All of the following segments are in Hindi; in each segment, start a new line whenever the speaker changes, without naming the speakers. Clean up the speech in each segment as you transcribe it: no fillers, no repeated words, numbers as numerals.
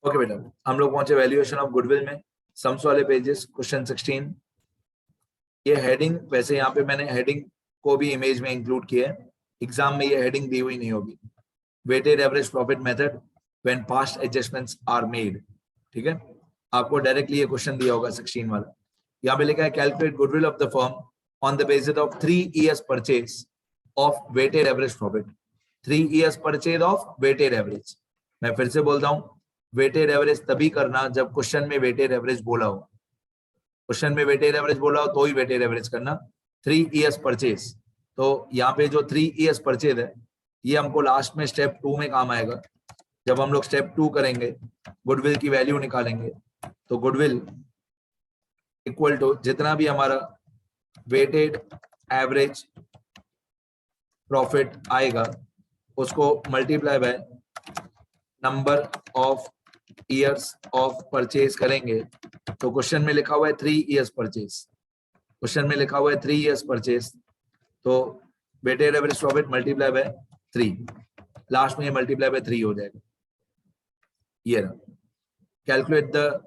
ओके बेटा, हम लोग पहुंचे वैल्यूएशन ऑफ गुडविल में, सम्स वाले पेजेस, क्वेश्चन 16। ये हेडिंग, वैसे यहाँ पे मैंने हेडिंग को भी इमेज में इंक्लूड किया है, एग्जाम में ये हेडिंग दी हुई नहीं होगी। Weighted average profit method when past adjustments are made. ठीक है, आपको डायरेक्टली ये क्वेश्चन दिया होगा 16 वाला। यहाँ पे लिखा है calculate goodwill of the firm on the basis of 3 years purchase of weighted average profit. 3 years purchase of weighted average. मैं फिर से बोलता हूँ, वेटेड एवरेज तभी करना जब क्वेश्चन में वेटेड एवरेज बोला हो। क्वेश्चन में वेटेड एवरेज बोला हो तो ही वेटेड एवरेज करना। 3 years परचेज, तो यहाँ पे जो 3 years परचेज है ये हमको लास्ट में स्टेप 2 में काम आएगा। जब हम लोग स्टेप 2 करेंगे, गुडविल की वैल्यू निकालेंगे, तो गुडविल इक्वल टू जितना भी हमारा वेटेड एवरेज प्रॉफिट आएगा उसको multiply by number of years of purchase करेंगे। तो क्वेश्चन में लिखा हुआ है 3 years परचेज, क्वेश्चन में लिखा हुआ है 3 years परचेज, तो weighted average profit multiply by 3, last में ये मल्टीप्लाई बाय 3 हो जाएगा। ये रहा, calculate the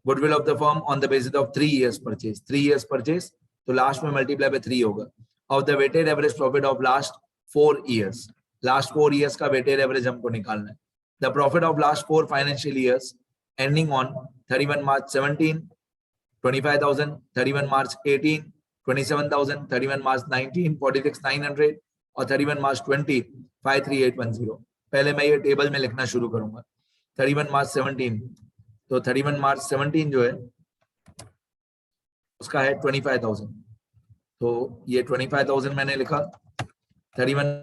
goodwill of the firm on the basis of 3 years purchase. 3 years purchase, तो लास्ट में मल्टीप्लाई बाय 3 होगा। Of the weighted average profit of last 4 years, last 4 years का वेटेड एवरेज हमको निकालना है। The profit of last 4 financial years ending on 31 March 17, 25,000, 31 March 18, 27,000, 31 March 19, 46,900 और 31 March 20, 53810। पहले मैं ये टेबल में लिखना शुरू करूंगा। 31 March 17, तो 31 March 17 जो है उसका है 25,000, तो ये 25,000 मैंने लिखा। 31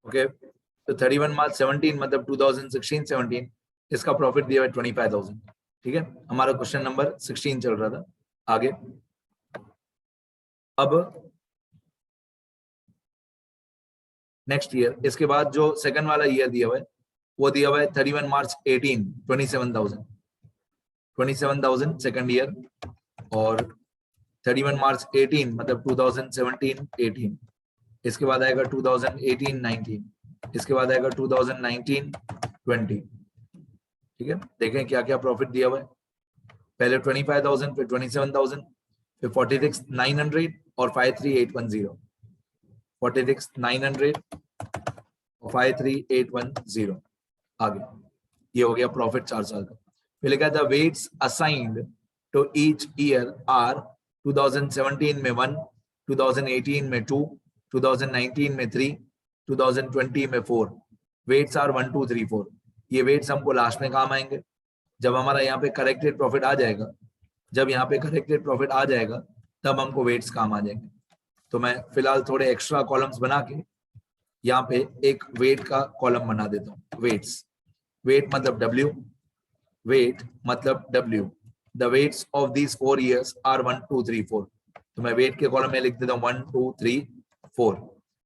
ओके, तो 31 March 17 मतलब 2016-17, इसका प्रॉफिट दिया है 25,000। ठीक है, हमारा क्वेश्चन नंबर 16 चल रहा था। आगे अब नेक्स्ट ईयर, इसके बाद जो सेकंड वाला ईयर दिया हुआ है वो दिया हुआ है 31 March 18, 27,000 सेकंड ईयर, और 31 March 18 मतलब 2017-18, इसके बाद आएगा 2018-19, इसके बाद आएगा 2019-20। ठीक है, देखें क्या क्या प्रॉफिट दिया हुआ है। पहले 25,000, फिर 27,000, फिर 46,900 और 53810। 46,900 और 53810। आगे ये हो गया प्रॉफिट 4 साल का। फिर लिखा the weights assigned to each year are 2017 में 1, 2018 में 2, 2019 में 3, 2020 में 4। Weights are 1, 2, 3, 4। ये वेट्स हमको लास्ट में काम आएंगे जब हमारा यहाँ पे करेक्टेड प्रॉफिट आ जाएगा। जब यहाँ पे करेक्टेड प्रॉफिट आ जाएगा तब हमको वेट्स काम आ जाएंगे। तो मैं फिलहाल थोड़े एक्स्ट्रा कॉलम्स बना के यहाँ पे एक वेट का कॉलम बना देता हूँ। वेट्स, वेट मतलब W, वेट मतलब W। The weights of these 4 years are 1, 2, 3, 4। तो मैं वेट के कॉलम में लिख देता हूँ 1, 2, 3, 4।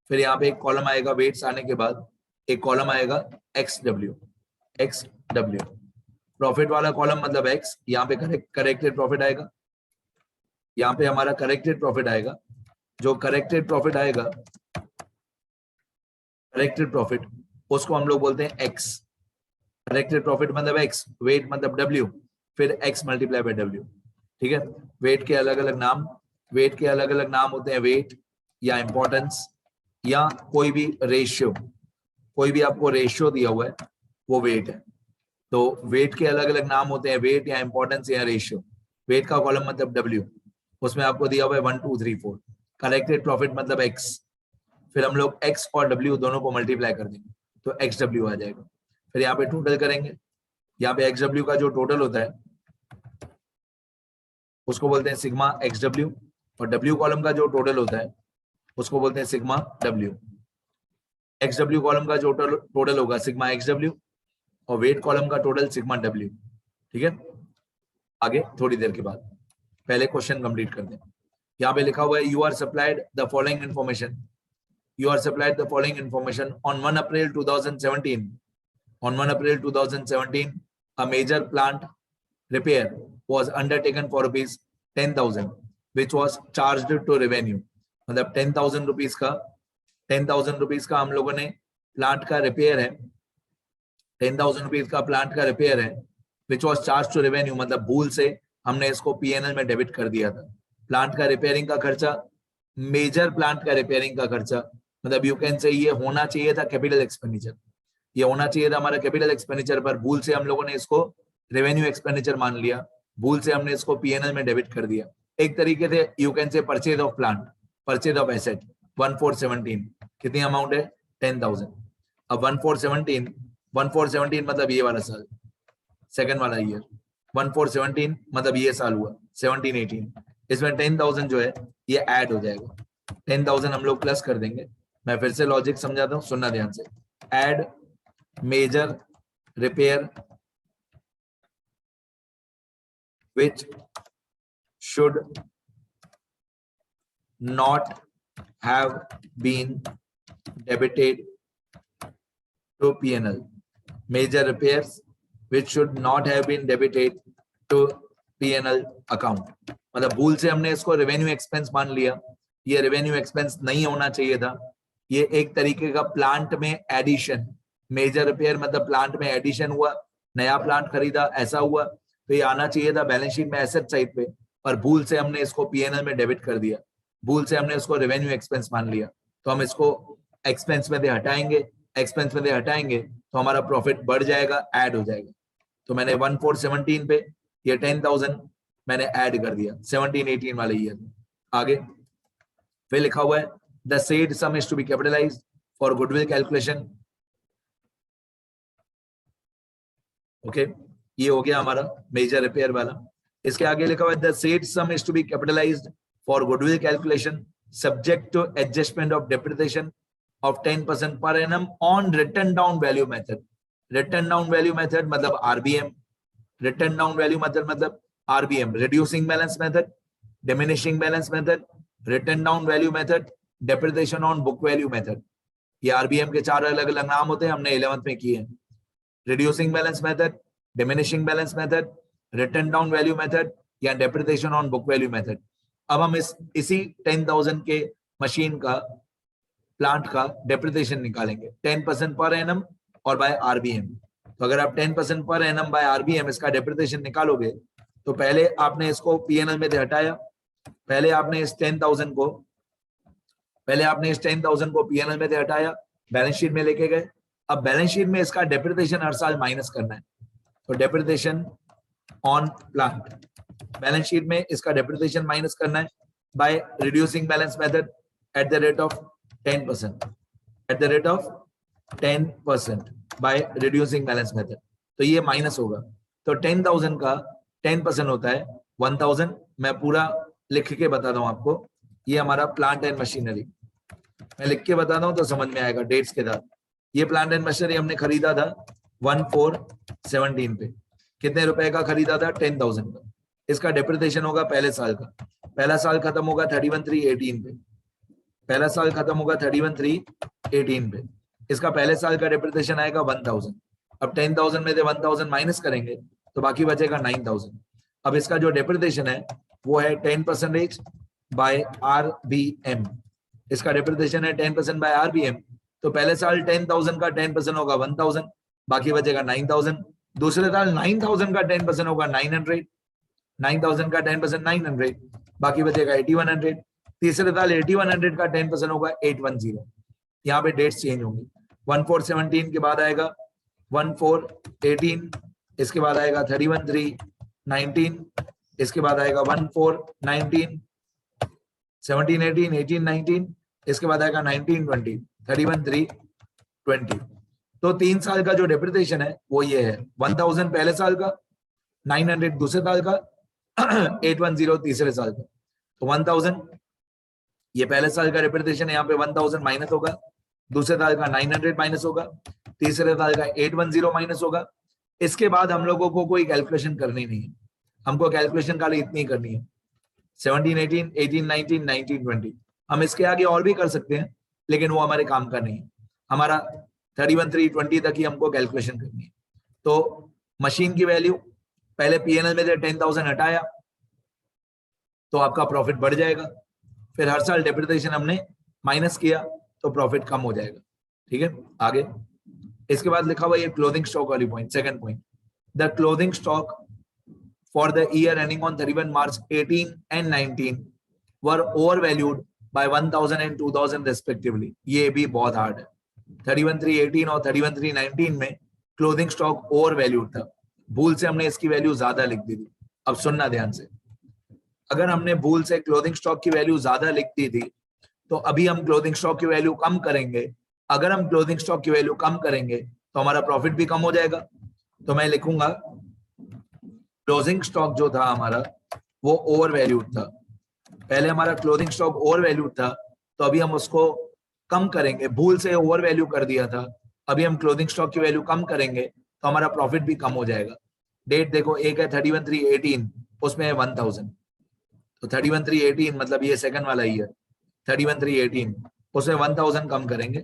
फिर यहाँ पे एक कॉलम आएगा वेट्स आने के बाद, एक कॉलम आएगा XW। XW प्रॉफिट वाला कॉलम मतलब X, यहाँ पे करेक्टेड प्रॉफिट आएगा, यहाँ पे हमारा करेक्टेड प्रॉफिट आएगा। जो करेक्टेड प्रॉफिट आएगा, करेक्टेड प्रॉफिट, उसको हम लोग बोलते हैं X। करेक्टेड प्रॉफिट मतलब X, वेट मतलब W, फिर X मल्टीप्लाई बाय W। ठीक है, वेट के अलग अलग नाम, वेट के अलग अलग नाम होते हैं वेट या इंपॉर्टेंस या कोई भी रेशियो। कोई भी आपको रेशियो दिया हुआ है वो वेट है। तो वेट के अलग अलग नाम होते हैं, वेट या इंपॉर्टेंस या रेशियो। वेट का कॉलम मतलब W, उसमें आपको दिया हुआ है 1, 2, 3, 4। करेक्टेड प्रॉफिट मतलब X, फिर हम लोग X और W दोनों को मल्टीप्लाई कर देंगे तो XW आ जाएगा। फिर यहाँ पे टोटल करेंगे, यहाँ पे XW का जो टोटल होता है उसको बोलते हैं सिग्मा XW, और W कॉलम का जो टोटल होता है उसको बोलते हैं सिग्मा W। XW कॉलम का जो टोटल होगा सिग्मा XW, और वेट कॉलम का टोटल सिग्मा W। ठीक है, आगे थोड़ी देर के बाद, पहले क्वेश्चन कंप्लीट कर दें। यहाँ पे लिखा हुआ है you are supplied the following information, you are supplied the following information on 1 April 2017. On 1 April 2017, a major plant repair was undertaken for rupees 10,000, which was charged to revenue. मतलब 10,000 रुपीज का हम लोगों ने प्लांट का रिपेयर है, 10,000 रुपीज का प्लांट का रिपेयर है, which was charge to revenue, मतलब भूल से हमने इसको पीएनएल में डेबिट कर दिया था। प्लांट का रिपेयरिंग का खर्चा, मेजर प्लांट का रिपेयरिंग का खर्चा, मतलब यू कैन से ये होना चाहिए था कैपिटल एक्सपेंडिचर, ये होना चाहिए था हमारा कैपिटल एक्सपेंडिचर, पर भूल से हम लोगों ने इसको रेवेन्यू एक्सपेंडिचर मान लिया, भूल से हमने इसको पीएनएल में डेबिट कर दिया। एक तरीके से you can say purchase of plant, purchase of asset 1417, कितनी अमाउंट है 10,000। अब 1417 मतलब ये वाला साल, सेकंड वाला ईयर, 1417 मतलब ये साल हुआ 17-18, इसमें 10,000 जो है ये ऐड हो जाएगा, 10,000 हम लोग प्लस कर देंगे। मैं फिर से लॉजिक समझाता हूँ, सुनना ध्यान से। Add major repair which should not have been debited to P&L. Major repairs which should not have been debited to P&L account. मतलब भूल से हमने इसको रेवेन्यू एक्सपेंस मान लिया, ये रेवेन्यू एक्सपेंस नहीं होना चाहिए था। ये एक तरीके का प्लांट में एडिशन, मेजर रिपेयर मतलब प्लांट में एडिशन हुआ, नया प्लांट खरीदा, ऐसा हुआ, तो ये आना चाहिए था बैलेंस शीट में एसेट साइड पे, पर भूल से हमने इसको पीएनएल में डेबिट कर दिया, भूल से हमने इसको रेवेन्यू एक्सपेंस मान लिया, तो हम इसको एक्सपेंस में से हटाएंगे, एक्सपेंस में से हटाएंगे तो हमारा प्रॉफिट बढ़ जाएगा, ऐड हो जाएगा। तो मैंने 1417 पे ये 10,000 मैंने ऐड कर दिया 17-18 वाले ईयर में। आगे फिर लिखा हुआ है the said sum is to be capitalised for goodwill calculation. Okay, ये हो गया हमारा मेजर रिपेयर वाला। इसके आगे लिखा हुआ है the said sum is to be capitalised for goodwill calculation subject to adjustment of depreciation of 10% per annum on written down value method. Written down value method मतलब RBM, written down value method मतलब RBM, reducing balance method, diminishing balance method, written down value method, depreciation on book value method. ये आरबीएम के 4 अलग अलग नाम होते हैं, हमने 11th में किए हैं। Reducing balance method, diminishing balance method, written down value method या depreciation on book value method. अब हम इसी 10,000 के मशीन का, प्लांट का डेप्रिसिएशन निकालेंगे 10% पर एनम और बाय आरबीएम। तो अगर आप 10% पर एनम बाय आरबीएम इसका डेप्रिसिएशन निकालोगे तो पहले आपने इसको पीएनएल में से हटाया, पहले आपने इस 10,000 को पीएनएल में से हटाया, बैलेंस शीट में लेके गए। अब बैलेंस शीट में इसका डेप्रिसिएशन हर साल माइनस करना है, तो depreciation on plant, balance sheet में इसका डेप्रिसिएशन माइनस करना है by reducing balance method at the rate of 10%, at the rate of 10% by reducing balance method. तो ये माइनस होगा, तो 10,000 का 10% होता है 1,000। मैं पूरा लिख के बताता हूं आपको, ये हमारा प्लांट एंड मशीनरी, मैं लिख के बताता हूं तो समझ में आएगा डेट्स के साथ। ये प्लांट एंड मशीनरी हमने खरीदा था 1417 पे, कितने रुपए का खरीदा था 10,000 का। इसका डेप्रिसिएशन होगा पहले साल का, पहला साल खत्म होगा 31/3/18 पे, पहला साल खत्म होगा 31/3/18 पे। इसका पहले साल का डेप्रिसिएशन आएगा 1,000। अब 10,000 में से 1,000 माइनस करेंगे तो बाकी बचेगा 9,000। अब इसका जो डेप्रिसिएशन है वो है 10% बाय आरबीएम, इसका डेप्रिसिएशन है 10% बाय आरबीएम। तो पहले साल 10,000 का 10% होगा 1,000, बाकी बचेगा 9,000। दूसरे साल 9,000 का 10% होगा 900, 9,000 का 10% 900, बाकी बचेगा 8,100। तीसरे साल 8,100 का 10% होगा 810। यहाँ पे डेट्स चेंज होंगी, 1417 के बाद आएगा 1418, इसके बाद आएगा 31/3/19, इसके बाद आएगा 1419, 17/18, 18/19, इसके बाद आएगा 19/20, 31/3/20। तो 3 साल का जो डेप्रिसिएशन है वो ये है, 1,000 पहले साल का, 900 दूसरे साल का, 810 तीसरे साल का। तो 1,000 ये पहले साल का डेप्रिसिएशन है, यहाँ पे 1,000 माइनस होगा, दूसरे साल का 900 माइनस होगा, तीसरे साल का 810 माइनस होगा। इसके बाद हम लोगों को कोई कैलकुलेशन करनी नहीं है, हमको कैलकुलेशन खाली इतनी करनी है 17/18, 18/19, 19/20। हम इसके आगे और भी कर सकते हैं लेकिन वो हमारे काम का नहीं है, हमारा 31/3/20 तक ही हमको कैलकुलेशन करनी है। तो मशीन की वैल्यू पहले पीएनएल में से 10,000 हटाया तो आपका प्रॉफिट बढ़ जाएगा, फिर हर साल डेप्रिसिएशन हमने माइनस किया तो प्रॉफिट कम हो जाएगा। ठीक है, आगे इसके बाद लिखा हुआ ये क्लोथिंग स्टॉक वाली point, second point, the clothing stock for the year ending on 31 March 18 and 19 were over valued bye 1000 and 2000 respectively. ये भी बहुत हार्ड है। 31/3/18 और 31/3/19 में क्लोथिंग स्टॉक ओवर वैल्यूड था, भूल से हमने इसकी वैल्यू ज्यादा लिख दी थी। अब सुनना ध्यान से, अगर हमने भूल से क्लोथिंग स्टॉक की वैल्यू ज्यादा लिख दी थी तो अभी हम क्लोथिंग स्टॉक की वैल्यू कम करेंगे। अगर हम क्लोथिंग स्टॉक की वैल्यू कम करेंगे तो हमारा प्रॉफिट भी कम हो जाएगा। तो मैं लिखूंगा क्लोजिंग स्टॉक जो था हमारा वो ओवर वैल्यूड था। पहले हमारा क्लोथिंग स्टॉक ओवर वैल्यूड था, तो अभी हम उसको कम करेंगे। भूल से ओवर वैल्यू कर दिया था, अभी हम क्लोथिंग स्टॉक की वैल्यू कम करेंगे तो हमारा प्रॉफिट भी कम हो जाएगा। डेट देखो, एक है 31/3/18, उसमें है 1000, तो 31/3/18 मतलब ये सेकंड वाला ईयर 31/3/18, उसमें 1000 कम करेंगे।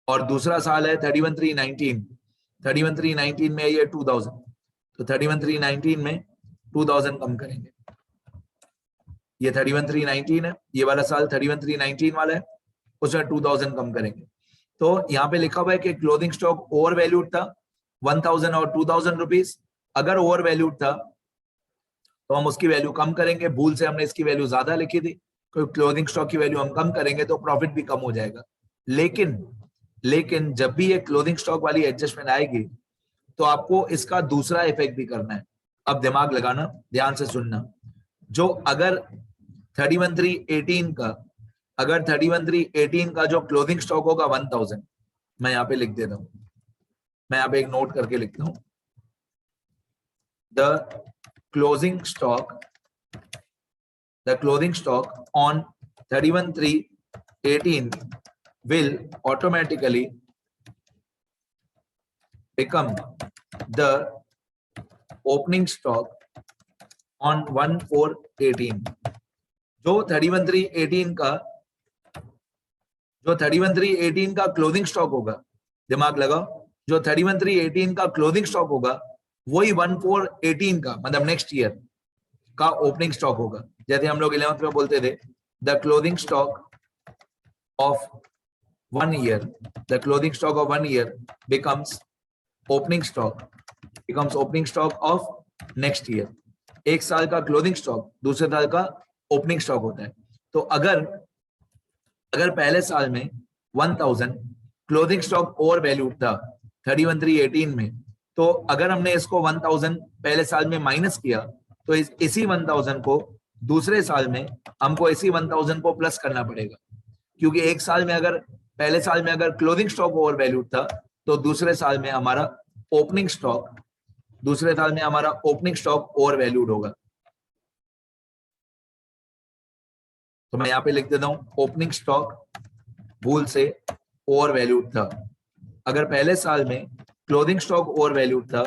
और दूसरा साल है 31/3/19, 31/3/19 में ये 2000, तो 31/3/19 में 2000 कम करेंगे। ये 31/3/19 है, ये वाला साल 31/3/19 वाला है, उसमें 2000 कम करेंगे। तो यहाँ पे लिखा हुआ है कि क्लोथिंग स्टॉक ओवर वैल्यूड था 1000 और 2000 रुपीज। अगर ओवर वैल्यूड था तो हम उसकी वैल्यू कम करेंगे। भूल से हमने इसकी वैल्यू ज्यादा लिखी थी, क्योंकि क्लोथिंग स्टॉक की वैल्यू हम कम करेंगे तो प्रॉफिट भी कम हो जाएगा। लेकिन जब भी ये क्लोथिंग स्टॉक वाली एडजस्टमेंट आएगी तो आपको इसका दूसरा इफेक्ट भी करना है। अब दिमाग लगाना, ध्यान से सुनना। जो अगर 31/3/18 का जो क्लोथिंग स्टॉक होगा 1000, मैं यहाँ पे लिख देता हूं, मैं यहाँ पे एक नोट करके लिखता हूं, the closing stock on 31/3/18 will automatically become the opening stock on 1/4/18। जो 31/3/18 का क्लोथिंग स्टॉक होगा, दिमाग लगाओ, जो 31/3/18 का क्लोथिंग स्टॉक होगा वही 1/4/18 का मतलब नेक्स्ट ईयर का ओपनिंग स्टॉक होगा। जैसे हम लोग 11th में बोलते थे the clothing stock of 1 year, the clothing stock of 1 year becomes opening stock of next year। एक साल का क्लोथिंग स्टॉक दूसरे साल का ओपनिंग स्टॉक होता है। तो अगर पहले साल में 1000 क्लोथिंग स्टॉक ओवर वैल्यूड था 31/3/18 में, तो अगर हमने इसको 1000 पहले साल में माइनस किया तो इसी 1000 को दूसरे साल में हमको इसी 1000 को प्लस करना पड़ेगा। क्योंकि एक साल में अगर पहले साल में अगर क्लोथिंग स्टॉक ओवर वैल्यूड था तो दूसरे साल में हमारा ओपनिंग स्टॉक ओवर वैल्यूड होगा। तो मैं यहाँ पे लिख देता हूं ओपनिंग स्टॉक भूल से ओवर वैल्यूड था। अगर पहले साल में क्लोथिंग स्टॉक ओवर वैल्यूड था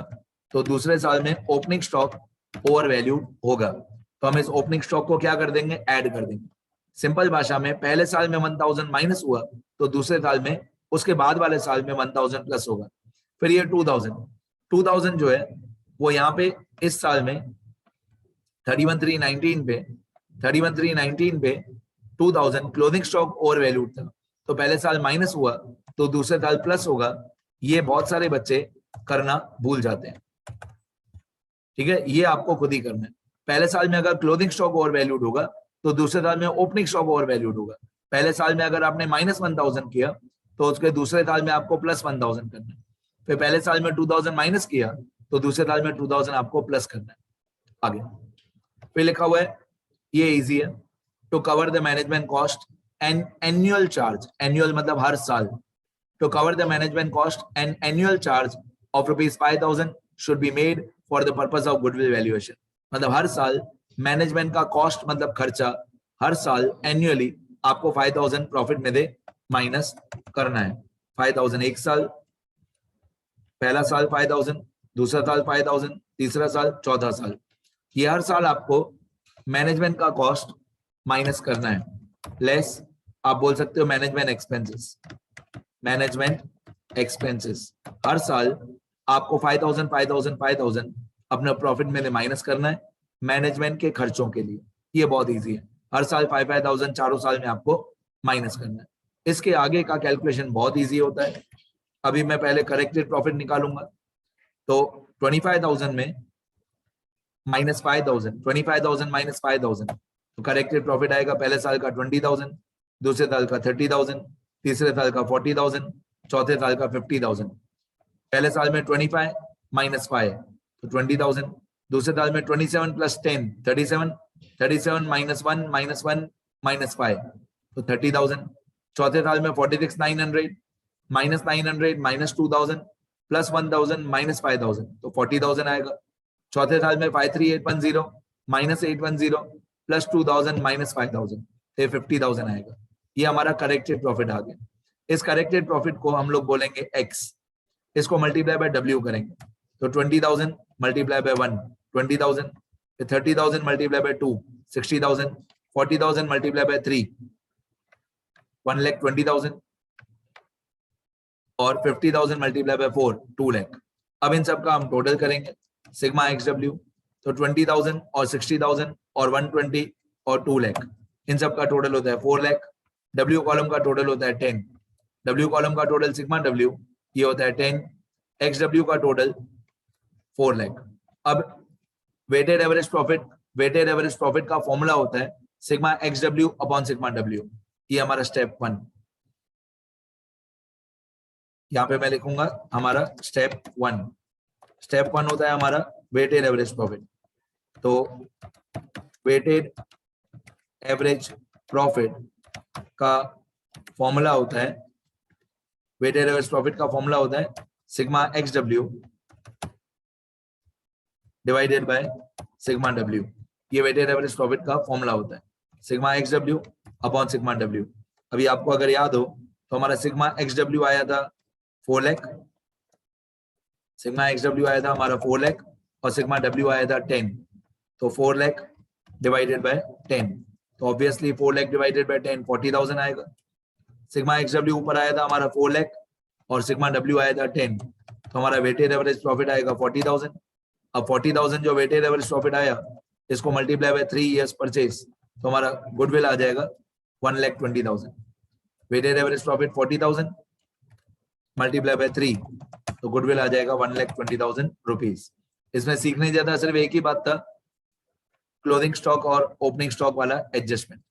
तो दूसरे साल में ओपनिंग स्टॉक ओवर वैल्यूड होगा। तो हम इस ओपनिंग स्टॉक को क्या कर देंगे, ऐड कर देंगे। सिंपल भाषा में पहले साल में 1000 माइनस हुआ तो दूसरे साल में उसके बाद वाले साल में 1000 प्लस होगा। फिर ये 2000 जो है वो यहाँ पे इस साल में 31/3/19 पे 2000 क्लोथिंग स्टॉक ओवर वैल्यूड था, तो पहले साल माइनस हुआ तो दूसरे साल प्लस होगा। ये बहुत सारे बच्चे करना भूल जाते हैं, ठीक है, ये आपको खुद ही करना है। पहले साल में अगर क्लोथिंग स्टॉक ओवर वैल्यूड होगा तो दूसरे साल में ओपनिंग स्टॉक ओवर वैल्यूड होगा। पहले साल में अगर आपने -1000 किया तो उसके दूसरे साल में आपको +1000 करना है। फिर पहले साल में 2000 माइनस किया तो दूसरे साल में 2000 आपको प्लस करना है। आगे फिर लिखा हुआ है, ये इजी है, to cover the management cost and annual charge, annual मतलब हर साल, to cover the management cost and annual charge of ₹5000 should be made for the purpose of goodwill valuation. मतलब हर साल मैनेजमेंट का कॉस्ट मतलब खर्चा हर साल एनुअली आपको 5000 प्रॉफिट में दे माइनस करना है। 5000 एक साल, पहला साल 5000, दूसरा साल 5000, तीसरा साल, चौथा साल, ये हर साल आपको मैनेजमेंट का कॉस्ट माइनस करना है। लेस आप बोल सकते हो मैनेजमेंट एक्सपेंसेस हर साल आपको 5000 अपने प्रॉफिट में माइनस करना है मैनेजमेंट के खर्चों के लिए। ये बहुत इजी है, हर साल 5000 चारों साल में आपको माइनस करना है। इसके आगे का कैलकुलेशन बहुत इजी होता है। अभी मैं पहले करेक्टेड प्रॉफिट निकालूंगा, तो 25,000 में माइनस 5,000, 25,000 माइनस 5,000, तो करेक्टेड प्रॉफिट आएगा पहले साल का 20,000, दूसरे साल का 30,000, तीसरे साल का 40,000, चौथे साल का 50,000। पहले साल में 25 माइनस 5 तो 20,000, दूसरे साल में 27 प्लस 10 37, 37 माइनस 1 माइनस 1 माइनस 5 तो 30,000। चौथे साल में 46,900 माइनस 900 माइनस 2,000 प्लस 1,000 माइनस 5,000 तो 40,000 आएगा। चौथे साल में 53,810 माइनस 810 प्लस 2,000 माइनस 5,000 तो 50,000 आएगा। ये हमारा करेक्टेड प्रॉफिट आ गया। इस करेक्टेड प्रॉफिट को हम लोग बोलेंगे एक्स, इसको मल्टीप्लाई बाय डब्ल्यू करेंगे, तो 20,000 multiply by 1 20,000, 30,000 multiply by 2 60,000, 40,000 multiply by 3 1,20,000 और 50,000 मल्टीप्लाई बाय 4 2 लाख। अब इन सब का हम टोटल करेंगे सिग्मा एक्स डब्ल्यू, तो 20,000 और 60,000 और 120 और 2 लाख, इन सब का टोटल होता है 4 लाख। डब्ल्यू कॉलम का टोटल होता है 10, डब्ल्यू कॉलम का टोटल सिग्मा डब्ल्यू ये होता है 10, एक्स डब्ल्यू का टोटल 4 लाख। अब वेटेड एवरेज प्रॉफिट का फॉर्मूला होता है sigma x W upon sigma W. ये हमारा स्टेप 1, यहाँ पे मैं लिखूंगा हमारा स्टेप 1। स्टेप 1 होता है हमारा वेटेड एवरेज प्रॉफिट, तो वेटेड एवरेज प्रॉफिट का फॉर्मूला होता है, वेटेड एवरेज प्रॉफिट का फॉर्मूला होता है sigma x W divided by sigma W. ये वेटेड एवरेज प्रॉफिट का फॉर्मूला होता है sigma x W upon sigma W. अभी आपको अगर याद हो तो हमारा सिग्मा एक्स डब्ल्यू आया था 4 लाख, सिग्मा एक्स डब्ल्यू आया था हमारा 4 लाख और सिग्मा डब्ल्यू आया था 10, तो 4 लाख डिवाइडेड बाय 10, तो ऑब्वियसली 4 लाख डिवाइडेड बाय 10 40,000 आएगा। सिग्मा एक्स डब्ल्यू ऊपर आया था हमारा 4 लाख और सिग्मा डब्ल्यू आया था 10, तो हमारा वेटेड एवरेज प्रॉफिट आएगा 40,000। अब 40,000 जो वेटेड एवरेज प्रॉफिट आया, इसको मल्टीप्लाई बाय 3 इयर्स परचेज, तो हमारा गुडविल आ जाएगा 1,20,000। Weighted average profit 40,000 multiply by 3, तो गुडविल आ जाएगा 1,20,000 रुपीज। इसमें सीखने जाता सिर्फ एक ही बात था, क्लोजिंग स्टॉक और ओपनिंग स्टॉक वाला एडजस्टमेंट।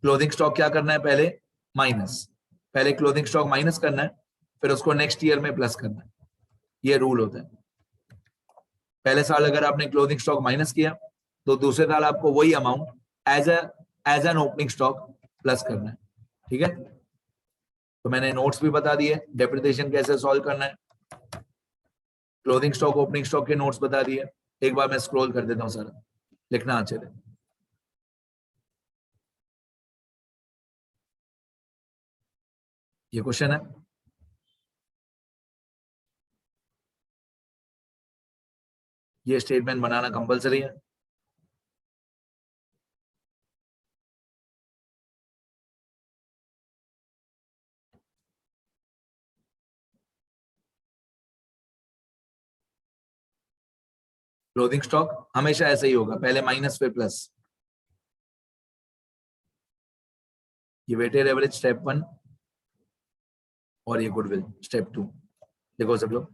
क्लोजिंग स्टॉक क्या करना है, पहले क्लोजिंग स्टॉक माइनस करना है, फिर उसको नेक्स्ट ईयर में प्लस करना है। ये रूल होता है। पहले साल अगर आपने क्लोजिंग स्टॉक माइनस किया तो दूसरे साल आपको वही amount as an opening stock plus करना है। ठीक है, तो मैंने नोट्स भी बता दिए, डेप्रिसिएशन कैसे सॉल्व करना है, क्लोजिंग स्टॉक ओपनिंग स्टॉक के नोट्स बता दिए। एक बार मैं स्क्रॉल कर देता हूं सारा, लिखना अच्छे से। ये क्वेश्चन है, ये स्टेटमेंट बनाना कंपलसरी है। क्लोजिंग स्टॉक हमेशा ऐसे ही होगा, पहले माइनस फिर प्लस। ये वेटेड एवरेज स्टेप 1 और ये गुडविल स्टेप 2। देखो सब लोग,